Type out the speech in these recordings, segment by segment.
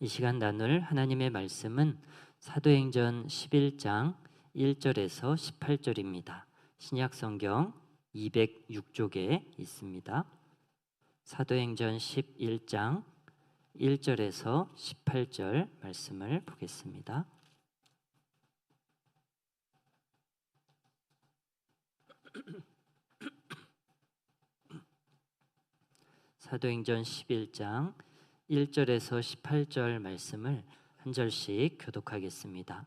이 시간 나눌 하나님의 말씀은 사도행전 11장 1절에서 18절입니다. 신약 성경 206쪽에 있습니다. 사도행전 11장 1절에서 18절 말씀을 보겠습니다. 사도행전 11장 1절에서 18절 말씀을 한 절씩 교독하겠습니다.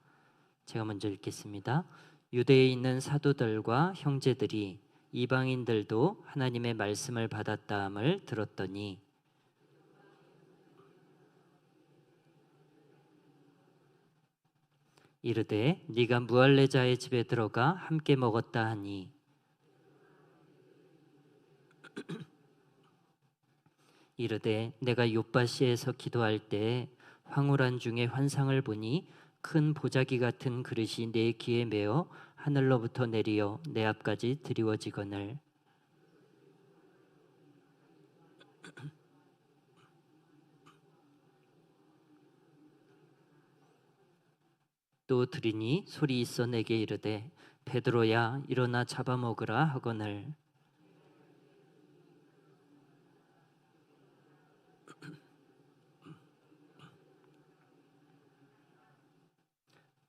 제가 먼저 읽겠습니다. 유대에 있는 사도들과 형제들이 이방인들도 하나님의 말씀을 받았다함을 들었더니 이르되 네가 무할레자의 집에 들어가 함께 먹었다 하니 이르되 내가 요빠시에서 기도할 때 황홀한 중에 환상을 보니 큰 보자기 같은 그릇이 내 귀에 메어 하늘로부터 내리어 내 앞까지 드리워지거늘 또 들으니 소리 있어 내게 이르되 베드로야 일어나 잡아먹으라 하거늘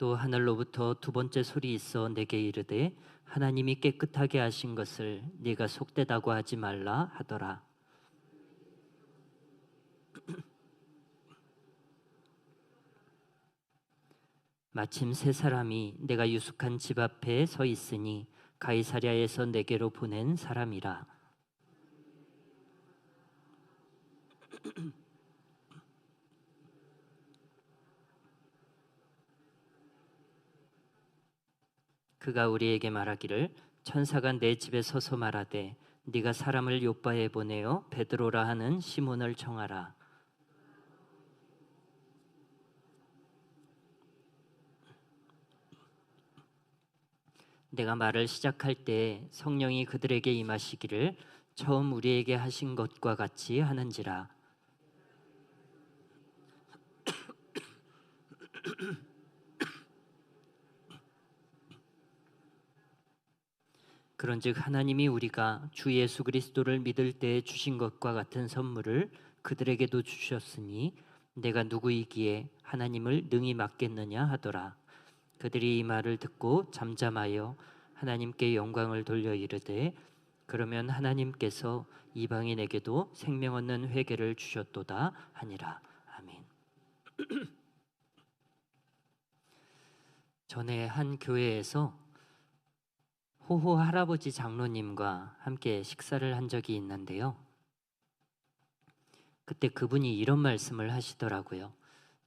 또 하늘로부터 두 번째 소리 있어 내게 이르되 하나님이 깨끗하게 하신 것을 네가 속되다고 하지 말라 하더라. 마침 세 사람이 내가 유숙한 집 앞에 서 있으니 가이사랴에서 내게로 보낸 사람이라. 그가 우리에게 말하기를 천사가 내 집에 서서 말하되 네가 사람을 요빠에 보내어 베드로라 하는 시몬을 청하라. 내가 말을 시작할 때 성령이 그들에게 임하시기를 처음 우리에게 하신 것과 같이 하는지라. 그런즉 하나님이 우리가 주 예수 그리스도를 믿을 때에 주신 것과 같은 선물을 그들에게도 주셨으니 내가 누구이기에 하나님을 능히 맡겠느냐 하더라. 그들이 이 말을 듣고 잠잠하여 하나님께 영광을 돌려 이르되 그러면 하나님께서 이방인에게도 생명 얻는 회개를 주셨도다 하니라. 아멘. 전에 한 교회에서 호호 할아버지 장로님과 함께 식사를 한 적이 있는데요. 그때 그분이 이런 말씀을 하시더라고요.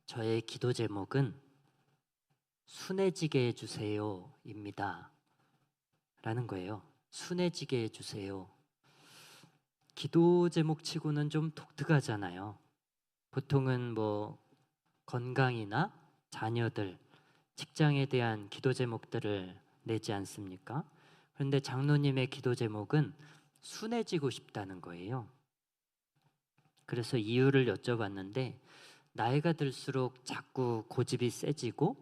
저의 기도 제목은 순해지게 해주세요 입니다 라는 거예요. 순해지게 해주세요. 기도 제목 치고는 좀 독특하잖아요. 보통은 뭐 건강이나 자녀들, 직장에 대한 기도 제목들을 내지 않습니까? 그런데 장로님의 기도 제목은 순해지고 싶다는 거예요. 그래서 이유를 여쭤봤는데 나이가 들수록 자꾸 고집이 세지고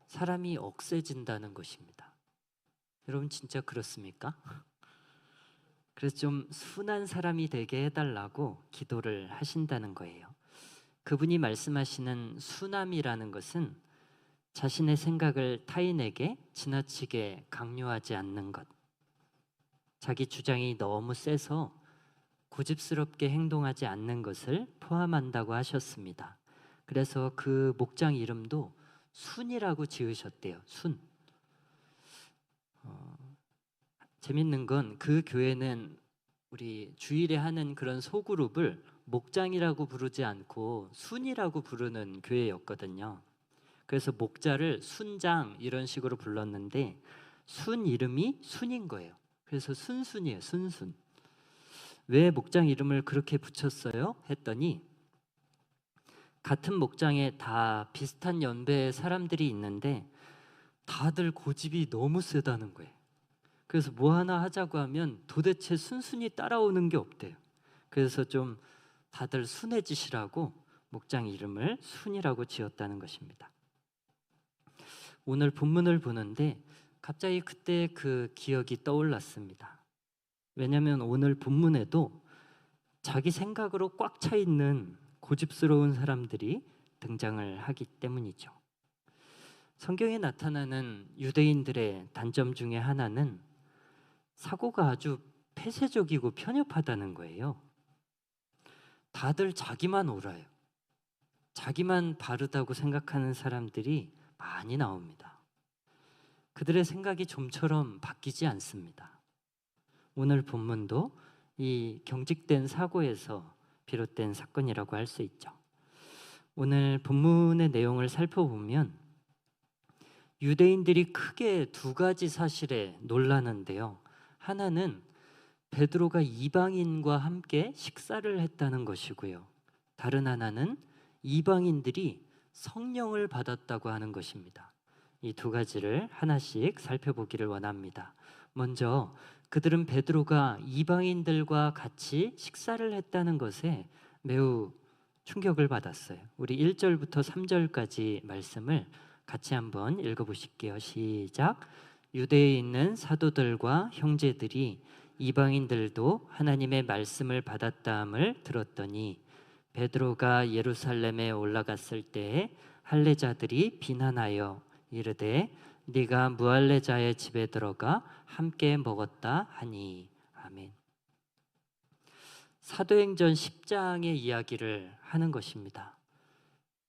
사람이 억세진다는 것입니다. 여러분 진짜 그렇습니까? 그래서 좀 순한 사람이 되게 해달라고 기도를 하신다는 거예요. 그분이 말씀하시는 순함이라는 것은 자신의 생각을 타인에게 지나치게 강요하지 않는 것, 자기 주장이 너무 세서 고집스럽게 행동하지 않는 것을 포함한다고 하셨습니다. 그래서 그 목장 이름도 순이라고 지으셨대요. 순. 재밌는 건 그 교회는 우리 주일에 하는 그런 소그룹을 목장이라고 부르지 않고 순이라고 부르는 교회였거든요. 그래서 목자를 순장 이런 식으로 불렀는데 순 이름이 순인 거예요. 그래서 순순이에요. 순순. 왜 목장 이름을 그렇게 붙였어요? 했더니 같은 목장에 다 비슷한 연배의 사람들이 있는데 다들 고집이 너무 세다는 거예요. 그래서 뭐 하나 하자고 하면 도대체 순순히 따라오는 게 없대요. 그래서 좀 다들 순해지시라고 목장 이름을 순이라고 지었다는 것입니다. 오늘 본문을 보는데 갑자기 그때 그 기억이 떠올랐습니다. 왜냐하면 오늘 본문에도 자기 생각으로 꽉 차 있는 고집스러운 사람들이 등장을 하기 때문이죠. 성경에 나타나는 유대인들의 단점 중에 하나는 사고가 아주 폐쇄적이고 편협하다는 거예요. 다들 자기만 옳아요. 자기만 바르다고 생각하는 사람들이 많이 나옵니다. 그들의 생각이 좀처럼 바뀌지 않습니다. 오늘 본문도 이 경직된 사고에서 비롯된 사건이라고 할 수 있죠. 오늘 본문의 내용을 살펴보면 유대인들이 크게 두 가지 사실에 놀라는데요. 하나는 베드로가 이방인과 함께 식사를 했다는 것이고요. 다른 하나는 이방인들이 성령을 받았다고 하는 것입니다. 이 두 가지를 하나씩 살펴보기를 원합니다. 먼저 그들은 베드로가 이방인들과 같이 식사를 했다는 것에 매우 충격을 받았어요. 우리 1절부터 3절까지 말씀을 같이 한번 읽어보실게요. 시작. 유대에 있는 사도들과 형제들이 이방인들도 하나님의 말씀을 받았다함을 들었더니 베드로가 예루살렘에 올라갔을 때에 할례자들이 비난하여 이르되 네가 무할례자의 집에 들어가 함께 먹었다 하니. 아멘. 사도행전 10장의 이야기를 하는 것입니다.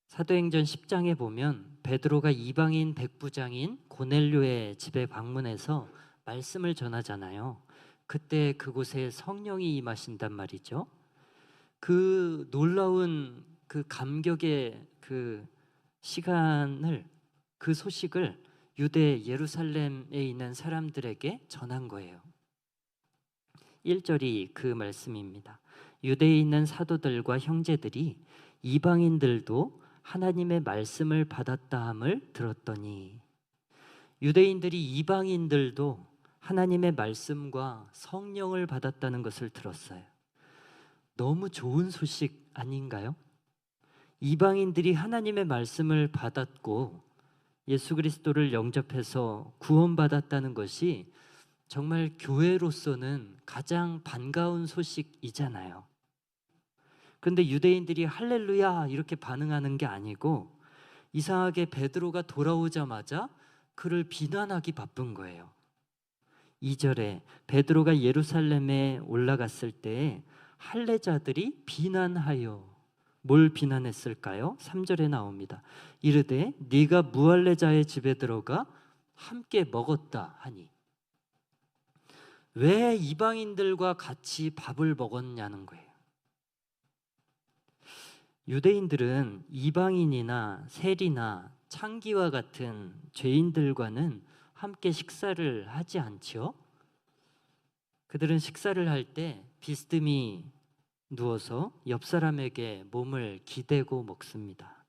사도행전 10장에 보면 베드로가 이방인 백부장인 고넬료의 집에 방문해서 말씀을 전하잖아요. 그때 그곳에 성령이 임하신단 말이죠. 그 놀라운 그 감격의 그 시간을, 그 소식을 유대 예루살렘에 있는 사람들에게 전한 거예요. 1절이 그 말씀입니다. 유대에 있는 사도들과 형제들이 이방인들도 하나님의 말씀을 받았다함을 들었더니, 유대인들이 이방인들도 하나님의 말씀과 성령을 받았다는 것을 들었어요. 너무 좋은 소식 아닌가요? 이방인들이 하나님의 말씀을 받았고 예수 그리스도를 영접해서 구원받았다는 것이 정말 교회로서는 가장 반가운 소식이잖아요. 그런데 유대인들이 할렐루야 이렇게 반응하는 게 아니고 이상하게 베드로가 돌아오자마자 그를 비난하기 바쁜 거예요. 2절에 베드로가 예루살렘에 올라갔을 때 할례자들이 비난하여, 뭘 비난했을까요? 3절에 나옵니다. 이르되 네가 무할례자의 집에 들어가 함께 먹었다 하니. 왜 이방인들과 같이 밥을 먹었냐는 거예요. 유대인들은 이방인이나 세리나 창기와 같은 죄인들과는 함께 식사를 하지 않지요. 그들은 식사를 할 때 비스듬히 누워서 옆 사람에게 몸을 기대고 먹습니다.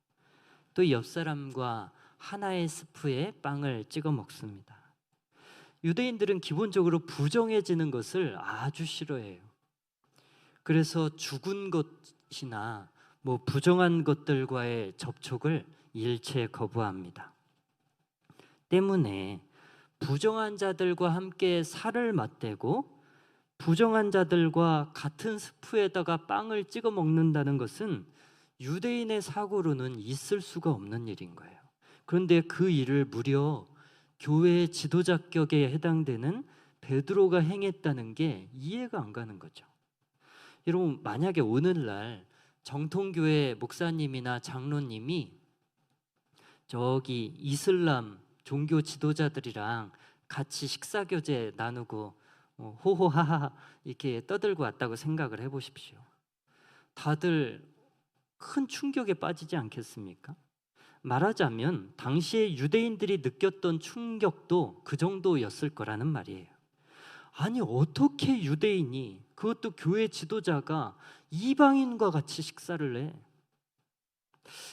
또 옆 사람과 하나의 스프에 빵을 찍어 먹습니다. 유대인들은 기본적으로 부정해지는 것을 아주 싫어해요. 그래서 죽은 것이나 부정한 것들과의 접촉을 일체 거부합니다. 때문에 부정한 자들과 함께 살을 맞대고 부정한 자들과 같은 스프에다가 빵을 찍어 먹는다는 것은 유대인의 사고로는 있을 수가 없는 일인 거예요. 그런데 그 일을 무려 교회의 지도자격에 해당되는 베드로가 행했다는 게 이해가 안 가는 거죠. 여러분, 만약에 오늘날 정통교회 목사님이나 장로님이 저기 이슬람 종교 지도자들이랑 같이 식사교제 나누고 호호하하 이렇게 떠들고 왔다고 생각을 해보십시오. 다들 큰 충격에 빠지지 않겠습니까? 말하자면 당시에 유대인들이 느꼈던 충격도 그 정도였을 거라는 말이에요. 아니, 어떻게 유대인이, 그것도 교회 지도자가 이방인과 같이 식사를 해?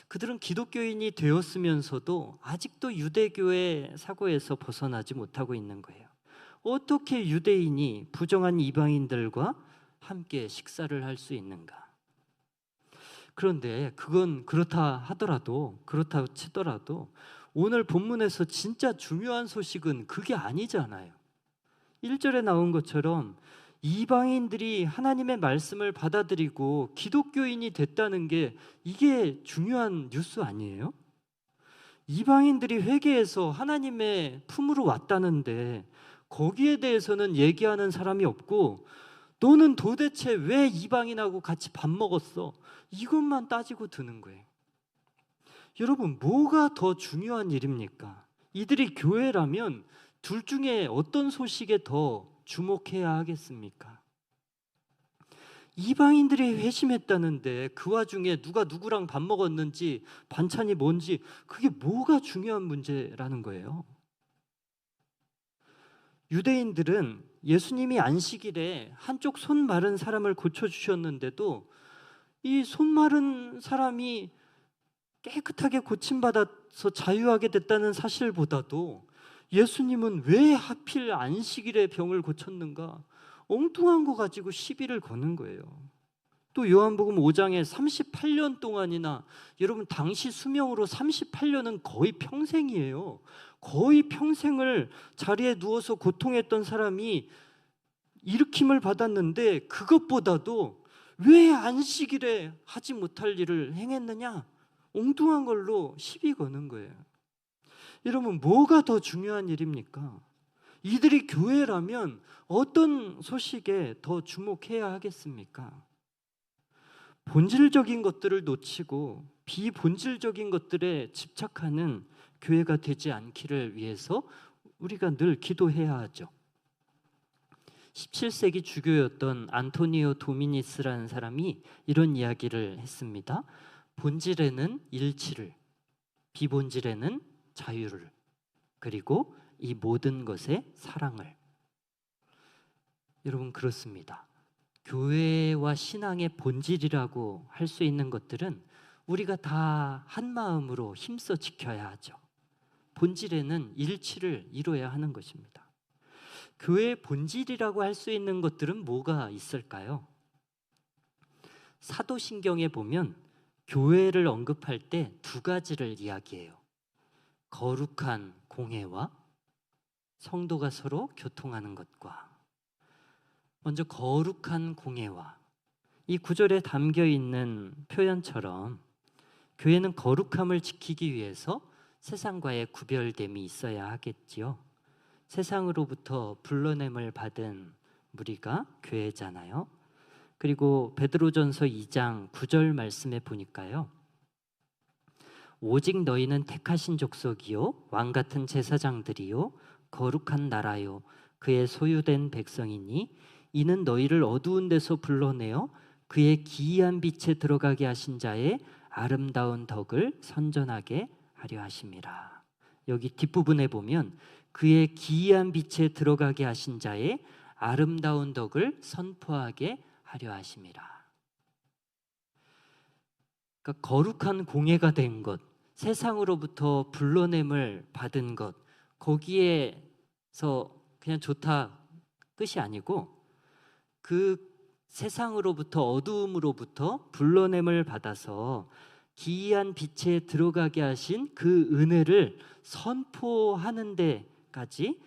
그들은 기독교인이 되었으면서도 아직도 유대교의 사고에서 벗어나지 못하고 있는 거예요. 어떻게 유대인이 부정한 이방인들과 함께 식사를 할 수 있는가? 그런데 그건 그렇다 하더라도, 그렇다 치더라도 오늘 본문에서 진짜 중요한 소식은 그게 아니잖아요. 1절에 나온 것처럼 이방인들이 하나님의 말씀을 받아들이고 기독교인이 됐다는 게 이게 중요한 뉴스 아니에요? 이방인들이 회개해서 하나님의 품으로 왔다는데 거기에 대해서는 얘기하는 사람이 없고, 너는 도대체 왜 이방인하고 같이 밥 먹었어? 이것만 따지고 드는 거예요. 여러분, 뭐가 더 중요한 일입니까? 이들이 교회라면 둘 중에 어떤 소식에 더 주목해야 하겠습니까? 이방인들이 회심했다는데 그 와중에 누가 누구랑 밥 먹었는지, 반찬이 뭔지, 그게 뭐가 중요한 문제라는 거예요. 유대인들은 예수님이 안식일에 한쪽 손 마른 사람을 고쳐주셨는데도 이 손 마른 사람이 깨끗하게 고침받아서 자유하게 됐다는 사실보다도 예수님은 왜 하필 안식일에 병을 고쳤는가, 엉뚱한 거 가지고 시비를 거는 거예요. 또 요한복음 5장에 38년 동안이나, 여러분 당시 수명으로 38년은 거의 평생이에요. 거의 평생을 자리에 누워서 고통했던 사람이 일으킴을 받았는데 그것보다도 왜 안식일에 하지 못할 일을 행했느냐, 엉뚱한 걸로 시비 거는 거예요. 여러분, 뭐가 더 중요한 일입니까? 이들이 교회라면 어떤 소식에 더 주목해야 하겠습니까? 본질적인 것들을 놓치고 비본질적인 것들에 집착하는 교회가 되지 않기를 위해서 우리가 늘 기도해야 하죠. 17세기 주교였던 안토니오 도미니스라는 사람이 이런 이야기를 했습니다. 본질에는 일치를, 비본질에는 자유를, 그리고 이 모든 것에 사랑을. 여러분, 그렇습니다. 교회와 신앙의 본질이라고 할 수 있는 것들은 우리가 다 한 마음으로 힘써 지켜야 하죠. 본질에는 일치를 이루어야 하는 것입니다. 교회의 본질이라고 할 수 있는 것들은 뭐가 있을까요? 사도신경에 보면 교회를 언급할 때 두 가지를 이야기해요. 거룩한 공회와 성도가 서로 교통하는 것과. 먼저 거룩한 공회와, 이 구절에 담겨 있는 표현처럼 교회는 거룩함을 지키기 위해서 세상과의 구별됨이 있어야 하겠지요. 세상으로부터 불러냄을 받은 무리가 교회잖아요. 그리고 베드로전서 2장 9절 말씀에 보니까요, 오직 너희는 택하신 족속이요 왕 같은 제사장들이요 거룩한 나라요 그의 소유된 백성이니 이는 너희를 어두운 데서 불러내어 그의 기이한 빛에 들어가게 하신 자의 아름다운 덕을 선전하게 하려 하심이라. 여기 뒷부분에 보면 그의 기이한 빛에 들어가게 하신 자의 아름다운 덕을 선포하게 하려 하심이라. 그러니까 거룩한 공예가 된 것, 세상으로부터 불러냄을 받은 것, 거기에서 그냥 좋다 끝이 아니고 그 세상으로부터, 어두움으로부터 불러냄을 받아서 기이한 빛에 들어가게 하신 그 은혜를 선포하는 데까지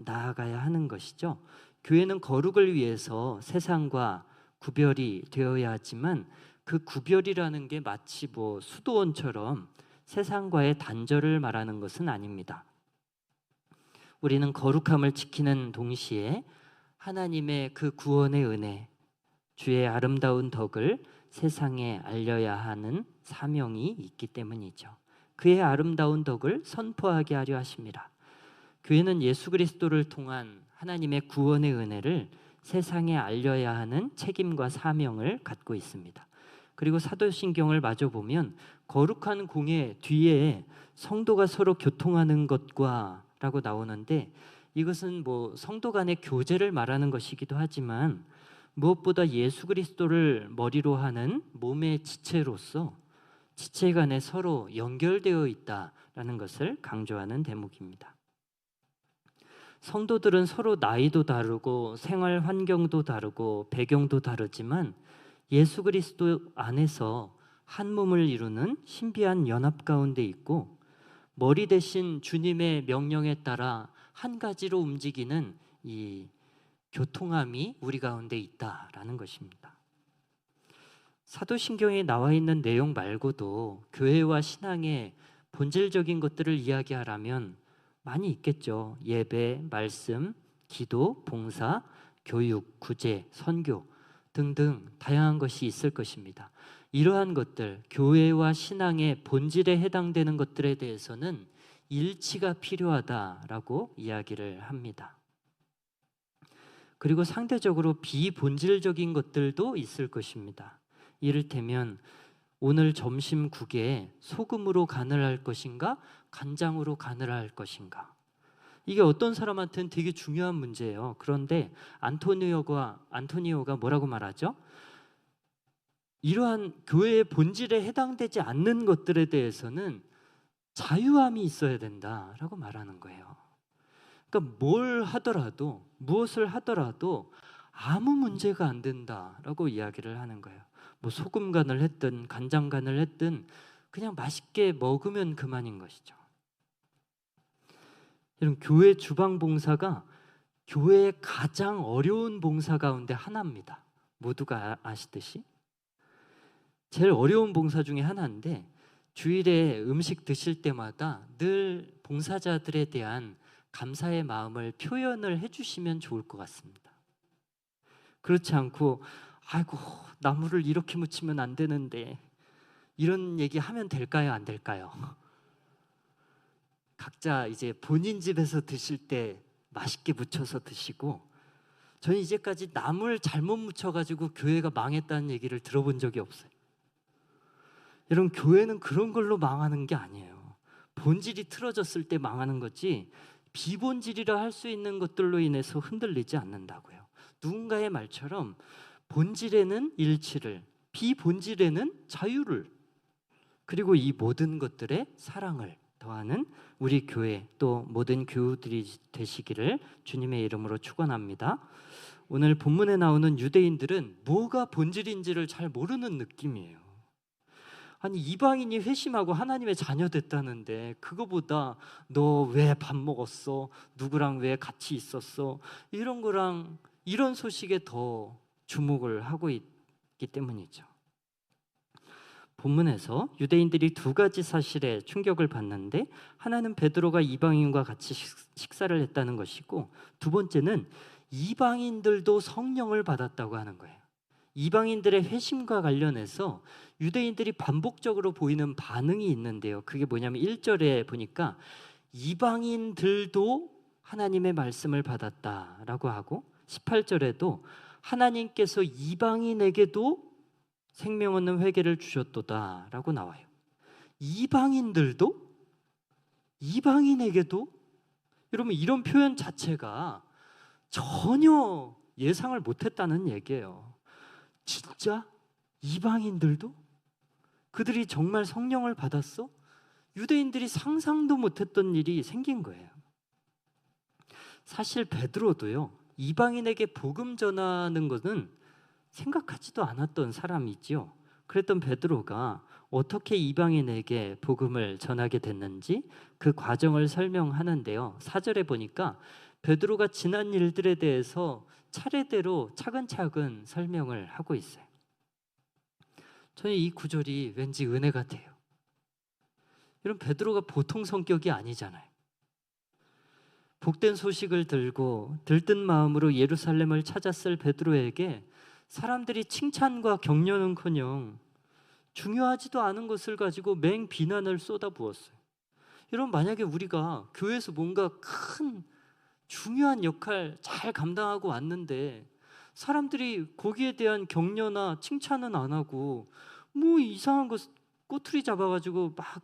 나아가야 하는 것이죠. 교회는 거룩을 위해서 세상과 구별이 되어야 하지만 그 구별이라는 게 마치 수도원처럼 세상과의 단절을 말하는 것은 아닙니다. 우리는 거룩함을 지키는 동시에 하나님의 그 구원의 은혜, 주의 아름다운 덕을 세상에 알려야 하는 사명이 있기 때문이죠. 그의 아름다운 덕을 선포하게 하려 하십니다. 교회는 예수 그리스도를 통한 하나님의 구원의 은혜를 세상에 알려야 하는 책임과 사명을 갖고 있습니다. 그리고 사도신경을 마저 보면 거룩한 공예 뒤에 성도가 서로 교통하는 것과 라고 나오는데, 이것은 성도 간의 교제를 말하는 것이기도 하지만 무엇보다 예수 그리스도를 머리로 하는 몸의 지체로서 지체 간에 서로 연결되어 있다라는 것을 강조하는 대목입니다. 성도들은 서로 나이도 다르고 생활 환경도 다르고 배경도 다르지만 예수 그리스도 안에서 한 몸을 이루는 신비한 연합 가운데 있고 머리 대신 주님의 명령에 따라 한 가지로 움직이는 이 교통함이 우리 가운데 있다라는 것입니다. 사도신경에 나와 있는 내용 말고도 교회와 신앙의 본질적인 것들을 이야기하라면 많이 있겠죠. 예배, 말씀, 기도, 봉사, 교육, 구제, 선교 등등 다양한 것이 있을 것입니다. 이러한 것들, 교회와 신앙의 본질에 해당되는 것들에 대해서는 일치가 필요하다라고 이야기를 합니다. 그리고 상대적으로 비본질적인 것들도 있을 것입니다. 이를테면 오늘 점심 국에 소금으로 간을 할 것인가 간장으로 간을 할 것인가, 이게 어떤 사람한테는 되게 중요한 문제예요. 그런데 안토니오가 뭐라고 말하죠? 이러한 교회의 본질에 해당되지 않는 것들에 대해서는 자유함이 있어야 된다라고 말하는 거예요. 그러니까 무엇을 하더라도 아무 문제가 안 된다라고 이야기를 하는 거예요. 뭐 소금 간을 했든 간장 간을 했든 그냥 맛있게 먹으면 그만인 것이죠. 여러분, 교회 주방 봉사가 교회의 가장 어려운 봉사 가운데 하나입니다. 모두가 아시듯이 제일 어려운 봉사 중에 하나인데, 주일에 음식 드실 때마다 늘 봉사자들에 대한 감사의 마음을 표현을 해주시면 좋을 것 같습니다. 그렇지 않고 아이고 나물을 이렇게 무치면 안 되는데, 이런 얘기 하면 될까요, 안 될까요? 각자 이제 본인 집에서 드실 때 맛있게 무쳐서 드시고, 저는 이제까지 나물 잘못 무쳐가지고 교회가 망했다는 얘기를 들어본 적이 없어요. 여러분, 교회는 그런 걸로 망하는 게 아니에요. 본질이 틀어졌을 때 망하는 거지 비본질이라 할 수 있는 것들로 인해서 흔들리지 않는다고요. 누군가의 말처럼 본질에는 일치를, 비본질에는 자유를, 그리고 이 모든 것들의 사랑을 더하는 우리 교회, 또 모든 교우들이 되시기를 주님의 이름으로 축원합니다. 오늘 본문에 나오는 유대인들은 뭐가 본질인지를 잘 모르는 느낌이에요. 아니, 이방인이 회심하고 하나님의 자녀 됐다는데 그거보다 너 왜 밥 먹었어? 누구랑 왜 같이 있었어? 이런 거랑 이런 소식에 더 주목을 하고 있기 때문이죠. 본문에서 유대인들이 두 가지 사실에 충격을 받는데, 하나는 베드로가 이방인과 같이 식사를 했다는 것이고, 두 번째는 이방인들도 성령을 받았다고 하는 거예요. 이방인들의 회심과 관련해서 유대인들이 반복적으로 보이는 반응이 있는데요. 그게 뭐냐면 1절에 보니까 이방인들도 하나님의 말씀을 받았다라고 하고, 18절에도 하나님께서 이방인에게도 생명 얻는 회개를 주셨도다 라고 나와요. 이방인들도? 이방인에게도? 여러분, 이런 표현 자체가 전혀 예상을 못했다는 얘기예요. 진짜? 이방인들도? 그들이 정말 성령을 받았어? 유대인들이 상상도 못했던 일이 생긴 거예요. 사실 베드로도요, 이방인에게 복음 전하는 것은 생각하지도 않았던 사람이지요. 그랬던 베드로가 어떻게 이방인에게 복음을 전하게 됐는지 그 과정을 설명하는데요. 4절에 보니까 베드로가 지난 일들에 대해서 차례대로 차근차근 설명을 하고 있어요. 저는 이 구절이 왠지 은혜 같아요. 여러분, 베드로가 보통 성격이 아니잖아요. 복된 소식을 들고 들뜬 마음으로 예루살렘을 찾았을 베드로에게 사람들이 칭찬과 격려는커녕 중요하지도 않은 것을 가지고 맹 비난을 쏟아부었어요. 여러분, 만약에 우리가 교회에서 뭔가 큰 중요한 역할 잘 감당하고 왔는데 사람들이 거기에 대한 격려나 칭찬은 안 하고 뭐 이상한 거 꼬투리 잡아가지고 막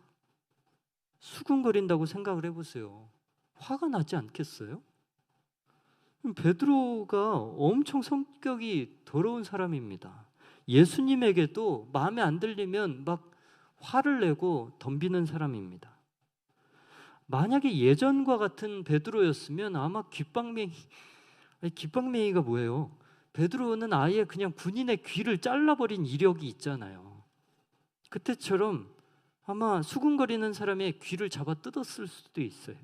수군거린다고 생각을 해보세요. 화가 나지 않겠어요? 베드로가 엄청 성격이 더러운 사람입니다. 예수님에게도 마음에 안 들리면 막 화를 내고 덤비는 사람입니다. 만약에 예전과 같은 베드로였으면 아마 귓방맹이가 뭐예요? 베드로는 아예 그냥 군인의 귀를 잘라버린 이력이 있잖아요. 그때처럼 아마 수군거리는 사람의 귀를 잡아 뜯었을 수도 있어요.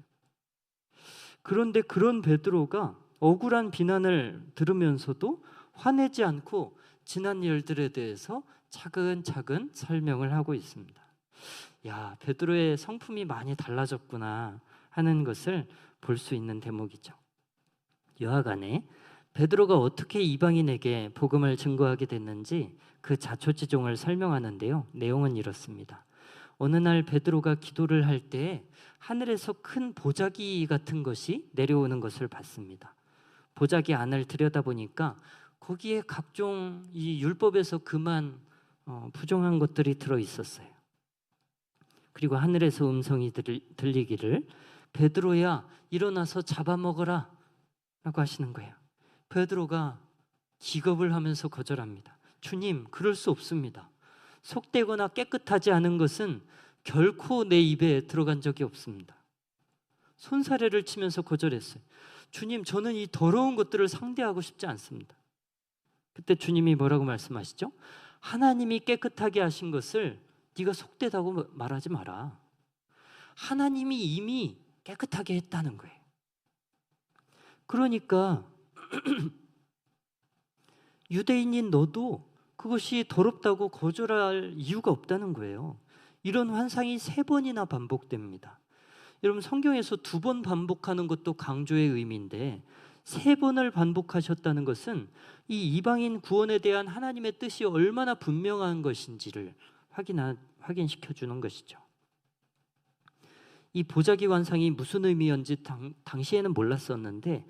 그런데 그런 베드로가 억울한 비난을 들으면서도 화내지 않고 지난 일들에 대해서 차근차근 설명을 하고 있습니다. 야, 베드로의 성품이 많이 달라졌구나 하는 것을 볼 수 있는 대목이죠. 여하간에 베드로가 어떻게 이방인에게 복음을 증거하게 됐는지 그 자초지종을 설명하는데요. 내용은 이렇습니다. 어느 날 베드로가 기도를 할 때 하늘에서 큰 보자기 같은 것이 내려오는 것을 봤습니다. 보자기 안을 들여다보니까 거기에 각종 이 율법에서 그만 부정한 것들이 들어 있었어요. 그리고 하늘에서 음성이 들리기를 베드로야 일어나서 잡아먹어라 라고 하시는 거예요. 베드로가 기겁을 하면서 거절합니다. 주님, 그럴 수 없습니다. 속되거나 깨끗하지 않은 것은 결코 내 입에 들어간 적이 없습니다. 손사래를 치면서 거절했어요. 주님, 저는 이 더러운 것들을 상대하고 싶지 않습니다. 그때 주님이 뭐라고 말씀하시죠? 하나님이 깨끗하게 하신 것을 네가 속되다고 말하지 마라. 하나님이 이미 깨끗하게 했다는 거예요. 그러니까 유대인인 너도 그것이 더럽다고 거절할 이유가 없다는 거예요. 이런 환상이 3번이나 반복됩니다. 여러분, 성경에서 2번 반복하는 것도 강조의 의미인데 3번을 반복하셨다는 것은 이 이방인 구원에 대한 하나님의 뜻이 얼마나 분명한 것인지를 확인시켜 주는 것이죠. 이 보자기 환상이 무슨 의미였는지 당시에는 몰랐었는데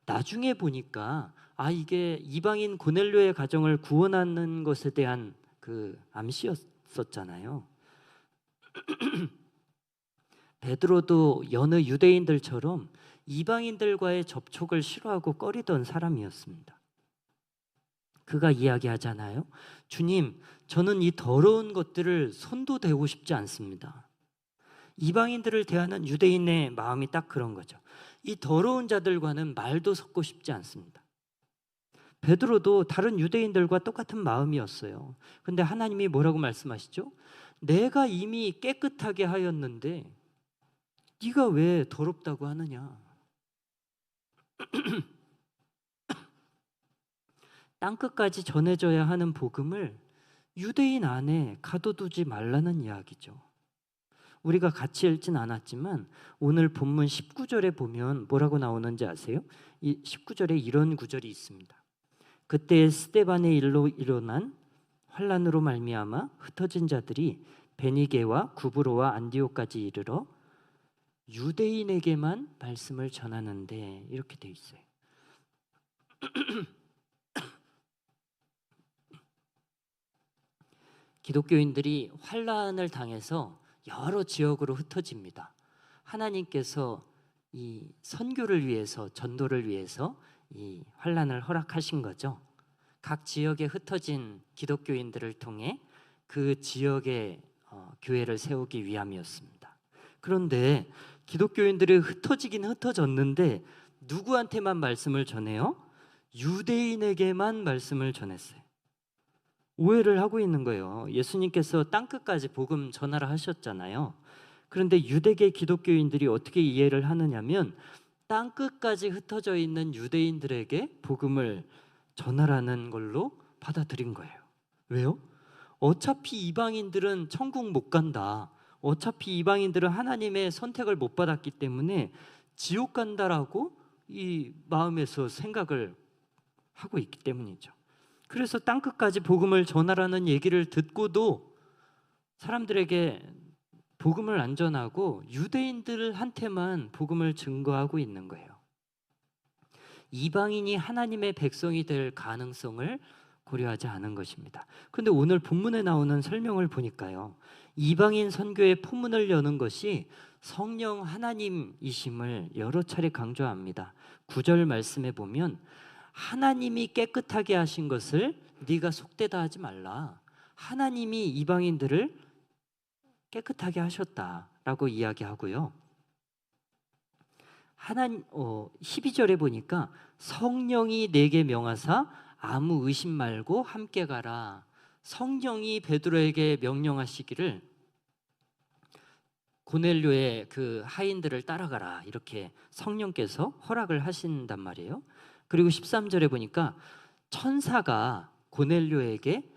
나중에 보니까 이게 이방인 고넬료의 가정을 구원하는 것에 대한 그 암시였었잖아요. 베드로도 여느 유대인들처럼 이방인들과의 접촉을 싫어하고 꺼리던 사람이었습니다. 그가 이야기하잖아요. 주님, 저는 이 더러운 것들을 손도 대고 싶지 않습니다. 이방인들을 대하는 유대인의 마음이 딱 그런 거죠. 이 더러운 자들과는 말도 섞고 싶지 않습니다. 베드로도 다른 유대인들과 똑같은 마음이었어요. 그런데 하나님이 뭐라고 말씀하시죠? 내가 이미 깨끗하게 하였는데 네가 왜 더럽다고 하느냐? 땅끝까지 전해져야 하는 복음을 유대인 안에 가둬두지 말라는 이야기죠. 우리가 같이 읽진 않았지만 오늘 본문 19절에 보면 뭐라고 나오는지 아세요? 이 19절에 이런 구절이 있습니다. 그때 스데반의 일로 일어난 환란으로 말미암아 흩어진 자들이 베니게와 구브로와 안디옥까지 이르러 유대인에게만 말씀을 전하는데 이렇게 돼 있어요. 기독교인들이 환란을 당해서 여러 지역으로 흩어집니다. 하나님께서 이 선교를 위해서, 전도를 위해서 이 환란을 허락하신 거죠. 각 지역에 흩어진 기독교인들을 통해 그 지역의 교회를 세우기 위함이었습니다. 그런데 기독교인들이 흩어지긴 흩어졌는데 누구한테만 말씀을 전해요? 유대인에게만 말씀을 전했어요. 오해를 하고 있는 거예요. 예수님께서 땅끝까지 복음 전하라 하셨잖아요. 그런데 유대계 기독교인들이 어떻게 이해를 하느냐면 땅끝까지 흩어져 있는 유대인들에게 복음을 전하라는 걸로 받아들인 거예요. 왜요? 어차피 이방인들은 천국 못 간다. 어차피 이방인들은 하나님의 선택을 못 받았기 때문에 지옥 간다라고 이 마음에서 생각을 하고 있기 때문이죠. 그래서 땅끝까지 복음을 전하라는 얘기를 듣고도 사람들에게 복음을 안 전하고 유대인들한테만 복음을 증거하고 있는 거예요. 이방인이 하나님의 백성이 될 가능성을 고려하지 않은 것입니다. 그런데 오늘 본문에 나오는 설명을 보니까요, 이방인 선교의 포문을 여는 것이 성령 하나님이심을 여러 차례 강조합니다. 9절 말씀에 보면 하나님이 깨끗하게 하신 것을 네가 속되다 하지 말라. 하나님이 이방인들을 깨끗하게 하셨다라고 이야기하고요. 12절에 보니까 성령이 내게 명하사 아무 의심 말고 함께 가라. 성령이 베드로에게 명령하시기를 고넬료의 그 하인들을 따라가라, 이렇게 성령께서 허락을 하신단 말이에요. 그리고 13절에 보니까 천사가 고넬료에게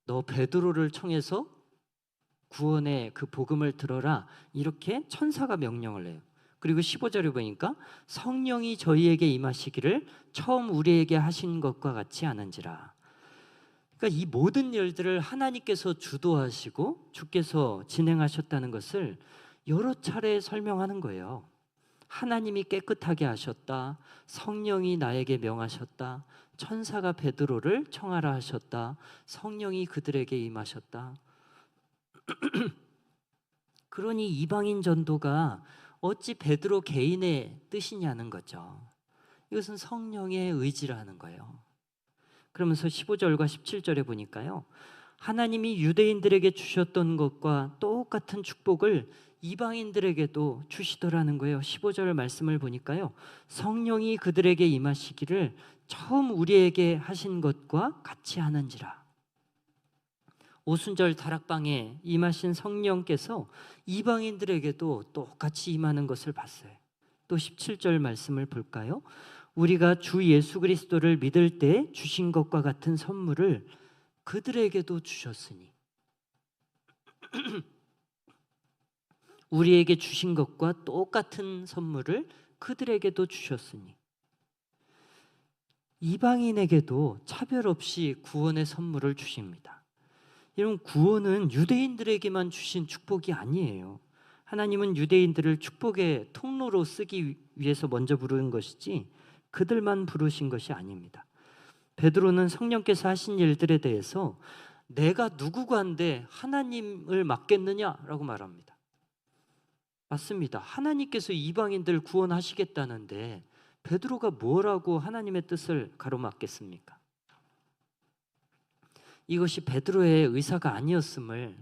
너 베드로를 청해서 구원의 그 복음을 들어라, 이렇게 천사가 명령을 해요. 그리고 15절에 보니까 성령이 저희에게 임하시기를 처음 우리에게 하신 것과 같이 하는지라. 그러니까 이 모든 일들을 하나님께서 주도하시고 주께서 진행하셨다는 것을 여러 차례 설명하는 거예요. 하나님이 깨끗하게 하셨다, 성령이 나에게 명하셨다, 천사가 베드로를 청하라 하셨다, 성령이 그들에게 임하셨다. 그러니 이방인 전도가 어찌 베드로 개인의 뜻이냐는 거죠. 이것은 성령의 의지라는 거예요. 그러면서 15절과 17절에 보니까요, 하나님이 유대인들에게 주셨던 것과 똑같은 축복을 이방인들에게도 주시더라는 거예요. 15절 말씀을 보니까요, 성령이 그들에게 임하시기를 처음 우리에게 하신 것과 같이 하는지라. 오순절 다락방에 임하신 성령께서 이방인들에게도 똑같이 임하는 것을 봤어요. 또 17절 말씀을 볼까요? 우리가 주 예수 그리스도를 믿을 때 주신 것과 같은 선물을 그들에게도 주셨으니, 우리에게 주신 것과 똑같은 선물을 그들에게도 주셨으니, 이방인에게도 차별 없이 구원의 선물을 주십니다. 여러분, 구원은 유대인들에게만 주신 축복이 아니에요. 하나님은 유대인들을 축복의 통로로 쓰기 위해서 먼저 부르는 것이지 그들만 부르신 것이 아닙니다. 베드로는 성령께서 하신 일들에 대해서 내가 누구고 한데 하나님을 맡겠느냐라고 말합니다. 맞습니다. 하나님께서 이방인들 구원하시겠다는데 베드로가 뭐라고 하나님의 뜻을 가로막겠습니까? 이것이 베드로의 의사가 아니었음을,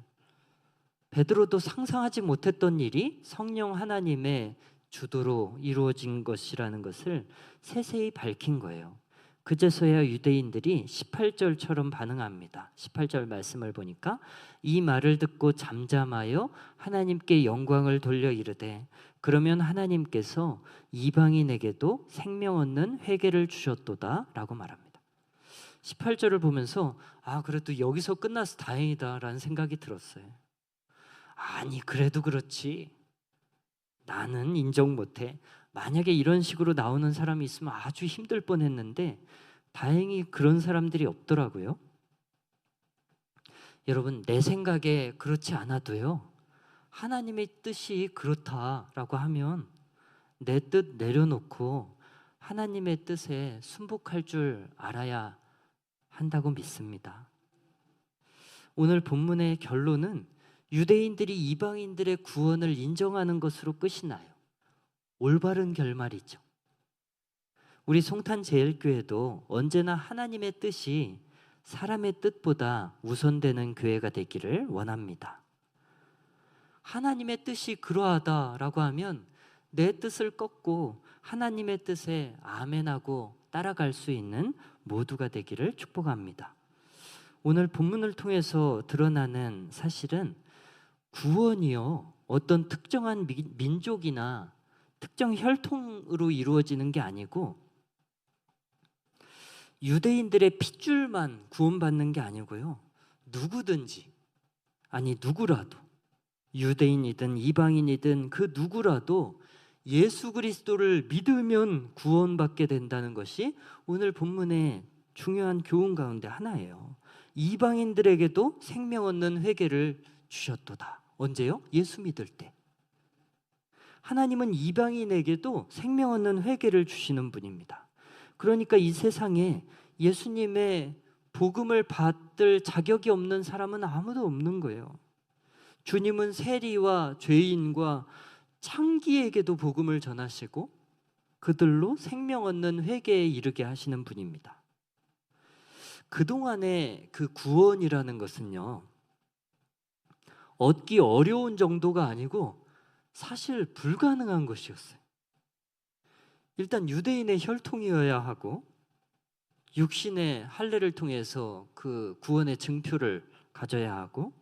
베드로도 상상하지 못했던 일이 성령 하나님의 주도로 이루어진 것이라는 것을 세세히 밝힌 거예요. 그제서야 유대인들이 18절처럼 반응합니다. 18절 말씀을 보니까 이 말을 듣고 잠잠하여 하나님께 영광을 돌려 이르되 그러면 하나님께서 이방인에게도 생명 얻는 회개를 주셨도다 라고 말합니다. 18절을 보면서 그래도 여기서 끝나서 다행이다 라는 생각이 들었어요. 아니, 그래도 그렇지, 나는 인정 못해. 만약에 이런 식으로 나오는 사람이 있으면 아주 힘들 뻔했는데 다행히 그런 사람들이 없더라고요. 여러분, 내 생각에 그렇지 않아도요, 하나님의 뜻이 그렇다라고 하면 내 뜻 내려놓고 하나님의 뜻에 순복할 줄 알아야 한다고 믿습니다. 오늘 본문의 결론은 유대인들이 이방인들의 구원을 인정하는 것으로 끝이 나요. 올바른 결말이죠. 우리 송탄제일교회도 언제나 하나님의 뜻이 사람의 뜻보다 우선되는 교회가 되기를 원합니다. 하나님의 뜻이 그러하다라고 하면 내 뜻을 꺾고 하나님의 뜻에 아멘하고 따라갈 수 있는 모두가 되기를 축복합니다. 오늘 본문을 통해서 드러나는 사실은 구원이요, 어떤 특정한 민족이나 특정 혈통으로 이루어지는 게 아니고 유대인들의 핏줄만 구원받는 게 아니고요, 누구든지, 아니 누구라도, 유대인이든 이방인이든 그 누구라도 예수 그리스도를 믿으면 구원받게 된다는 것이 오늘 본문의 중요한 교훈 가운데 하나예요. 이방인들에게도 생명 얻는 회개를 주셨도다. 언제요? 예수 믿을 때. 하나님은 이방인에게도 생명 얻는 회개를 주시는 분입니다. 그러니까 이 세상에 예수님의 복음을 받을 자격이 없는 사람은 아무도 없는 거예요. 주님은 세리와 죄인과 창기에게도 복음을 전하시고 그들로 생명 얻는 회개에 이르게 하시는 분입니다. 그동안의 그 구원이라는 것은요, 얻기 어려운 정도가 아니고 사실 불가능한 것이었어요. 일단 유대인의 혈통이어야 하고 육신의 할례를 통해서 그 구원의 증표를 가져야 하고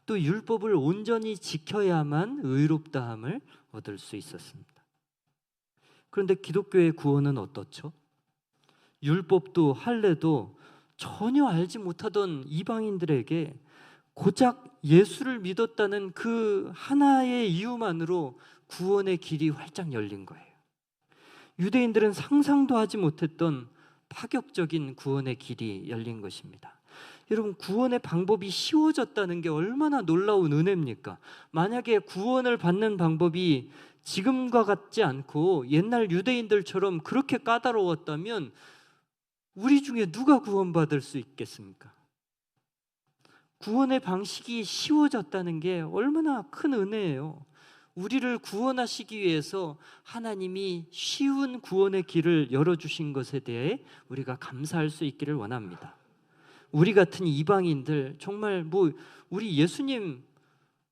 또 율법을 온전히 지켜야만 의롭다함을 얻을 수 있었습니다. 그런데 기독교의 구원은 어떻죠? 율법도 할례도 전혀 알지 못하던 이방인들에게 고작 예수를 믿었다는 그 하나의 이유만으로 구원의 길이 활짝 열린 거예요. 유대인들은 상상도 하지 못했던 파격적인 구원의 길이 열린 것입니다. 여러분, 구원의 방법이 쉬워졌다는 게 얼마나 놀라운 은혜입니까? 만약에 구원을 받는 방법이 지금과 같지 않고 옛날 유대인들처럼 그렇게 까다로웠다면 우리 중에 누가 구원받을 수 있겠습니까? 구원의 방식이 쉬워졌다는 게 얼마나 큰 은혜예요. 우리를 구원하시기 위해서 하나님이 쉬운 구원의 길을 열어주신 것에 대해 우리가 감사할 수 있기를 원합니다. 우리 같은 이방인들 정말 우리 예수님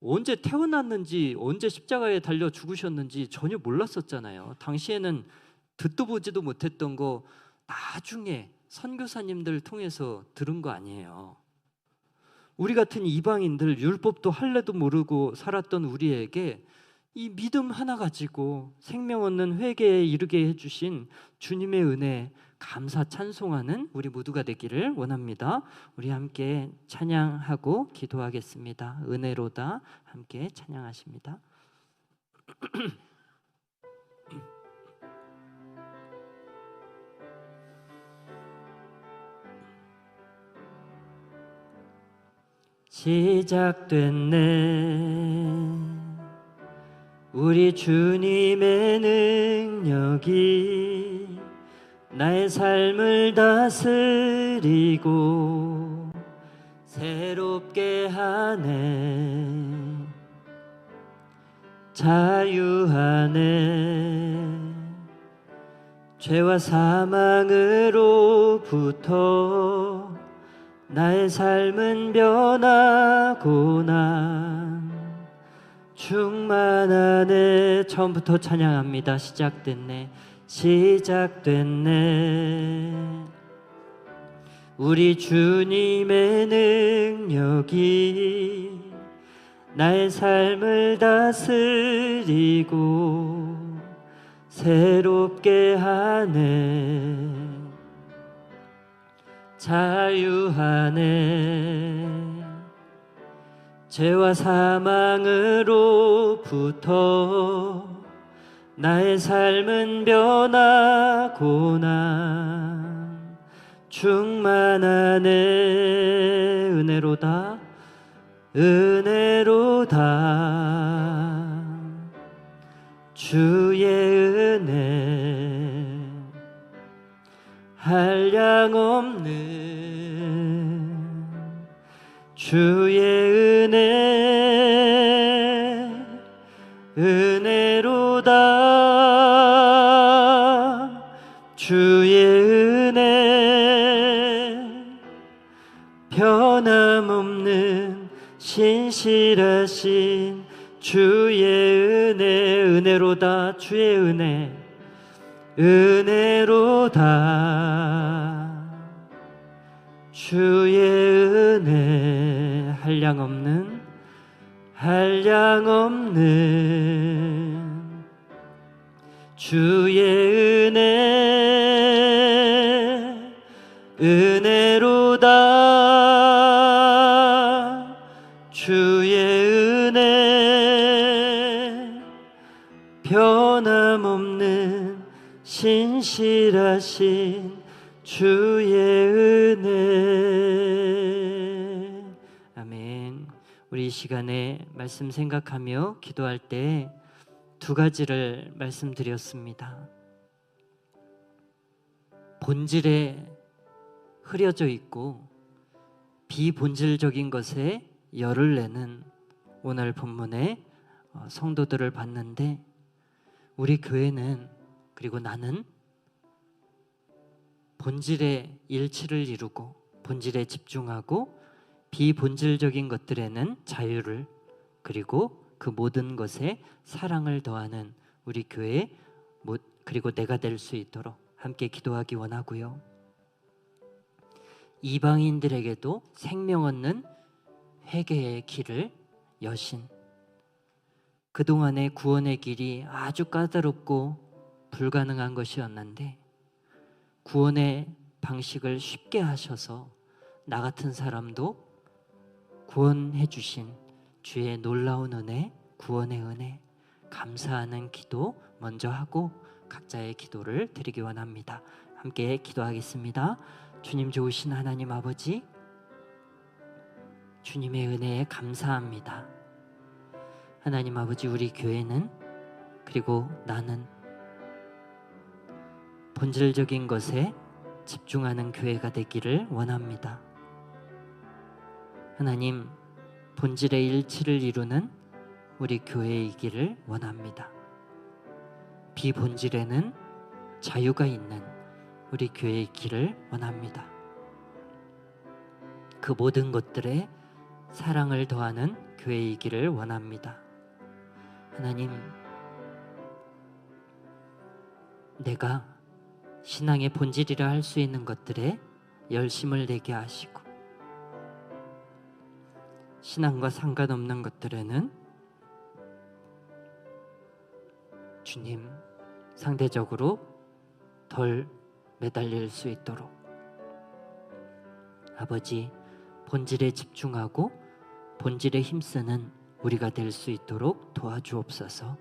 언제 태어났는지 언제 십자가에 달려 죽으셨는지 전혀 몰랐었잖아요. 당시에는 듣도 보지도 못했던 거 나중에 선교사님들 통해서 들은 거 아니에요. 우리 같은 이방인들 율법도 할례도 모르고 살았던 우리에게 이 믿음 하나 가지고 생명 얻는 회개에 이르게 해주신 주님의 은혜 감사 찬송하는 우리 모두가 되기를 원합니다. 우리 함께 찬양하고 기도하겠습니다. 은혜로다 함께 찬양하십니다. 시작됐네 우리 주님의 능력이 나의 삶을 다스리고 새롭게 하네 자유하네 죄와 사망으로부터 나의 삶은 변하구나 충만하네 처음부터 찬양합니다. 시작됐네 시작됐네 우리 주님의 능력이 나의 삶을 다스리고 새롭게 하네 자유하네 죄와 사망으로부터 나의 삶은 변하구나 충만하네 은혜로다 은혜로다 주의 은혜 한량없는 주의 은혜 은혜로다 주의 은혜 변함없는 신실하신 주의 은혜 은혜로다 주의 은혜 은혜로다 주의 은혜 한량없는 주의 은혜 은혜로다 주의 은혜 변함없는 신실하신 주의 은혜 아멘. 우리 이 시간에 말씀 생각하며 기도할 때 두 가지를 말씀드렸습니다. 본질에 흐려져 있고 비본질적인 것에 열을 내는 오늘 본문의 성도들을 봤는데 우리 교회는 그리고 나는 본질의 일치를 이루고 본질에 집중하고 비본질적인 것들에는 자유를 그리고 그 모든 것에 사랑을 더하는 우리 교회 그리고 내가 될 수 있도록 함께 기도하기 원하고요. 이방인들에게도 생명 얻는 회개의 길을 여신, 그동안의 구원의 길이 아주 까다롭고 불가능한 것이었는데 구원의 방식을 쉽게 하셔서 나 같은 사람도 구원해 주신 주의 놀라운 은혜, 구원의 은혜, 감사하는 기도 먼저 하고 각자의 기도를 드리기 원합니다. 함께 기도하겠습니다. 주님 좋으신 하나님 아버지, 주님의 은혜에 감사합니다. 하나님 아버지, 우리 교회는, 그리고 나는 본질적인 것에 집중하는 교회가 되기를 원합니다. 하나님, 본질의 일치를 이루는 우리 교회이기를 원합니다. 비본질에는 자유가 있는 우리 교회이기를 원합니다. 그 모든 것들에 사랑을 더하는 교회이기를 원합니다. 하나님, 내가 신앙의 본질이라 할 수 있는 것들에 열심을 내게 하시고 신앙과 상관없는 것들에는 주님, 상대적으로 덜 매달릴 수 있도록 아버지, 본질에 집중하고 본질에 힘쓰는 우리가 될 수 있도록 도와주옵소서.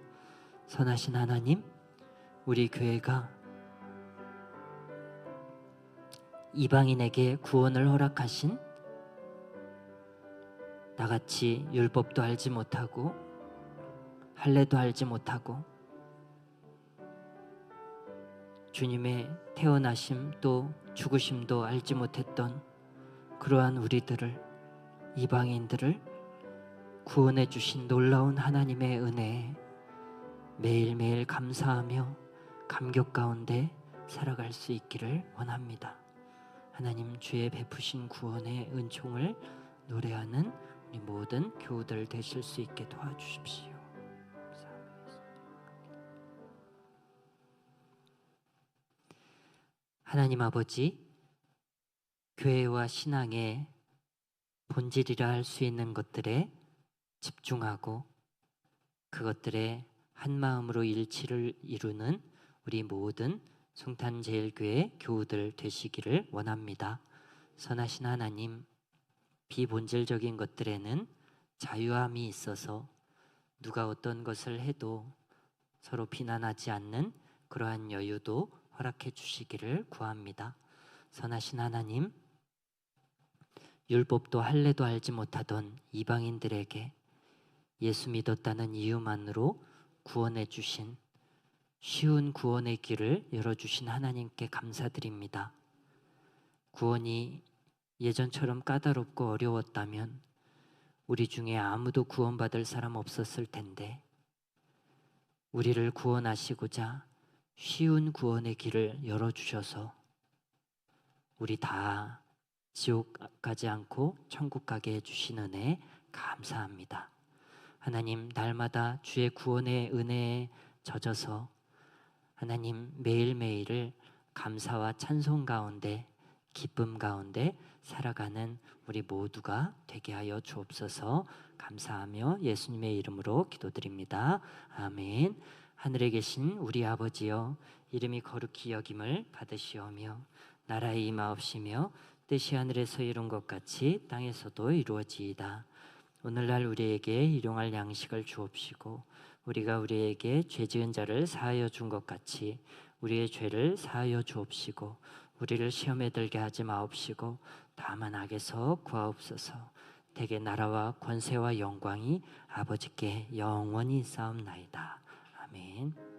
선하신 하나님, 우리 교회가 이방인에게 구원을 허락하신 나같이 율법도 알지 못하고 할례도 알지 못하고 주님의 태어나심 또 죽으심도 알지 못했던 그러한 우리들을, 이방인들을 구원해 주신 놀라운 하나님의 은혜에 매일매일 감사하며 감격 가운데 살아갈 수 있기를 원합니다. 하나님, 주의 베푸신 구원의 은총을 노래하는 우리 모든 교우들 되실 수 있게 도와주십시오. 하나님 아버지, 교회와 신앙의 본질이라 할 수 있는 것들에 집중하고 그것들에 한마음으로 일치를 이루는 우리 모든 숭탄제일교회 교우들 되시기를 원합니다. 선하신 하나님, 비본질적인 것들에는 자유함이 있어서 누가 어떤 것을 해도 서로 비난하지 않는 그러한 여유도 허락해 주시기를 구합니다. 선하신 하나님, 율법도 할례도 알지 못하던 이방인들에게 예수 믿었다는 이유만으로 구원해 주신 쉬운 구원의 길을 열어주신 하나님께 감사드립니다. 구원이 예전처럼 까다롭고 어려웠다면 우리 중에 아무도 구원받을 사람 없었을 텐데 우리를 구원하시고자 쉬운 구원의 길을 열어주셔서 우리 다 지옥 가지 않고 천국 가게 해주신 은혜 감사합니다. 하나님, 날마다 주의 구원의 은혜에 젖어서 하나님 매일매일을 감사와 찬송 가운데 기쁨 가운데 살아가는 우리 모두가 되게 하여 주옵소서. 감사하며 예수님의 이름으로 기도드립니다. 아멘. 하늘에 계신 우리 아버지여, 이름이 거룩히 여김을 받으시오며 나라의 임하옵시며 뜻이 하늘에서 이룬 것 같이 땅에서도 이루어지이다. 오늘날 우리에게 일용할 양식을 주옵시고 우리가 우리에게 죄 지은 자를 사하여 준 것 같이 우리의 죄를 사하여 주옵시고 우리를 시험에 들게 하지 마옵시고 다만 악에서 구하옵소서. 대개 나라와 권세와 영광이 아버지께 영원히 쌓옵나이다. 아멘.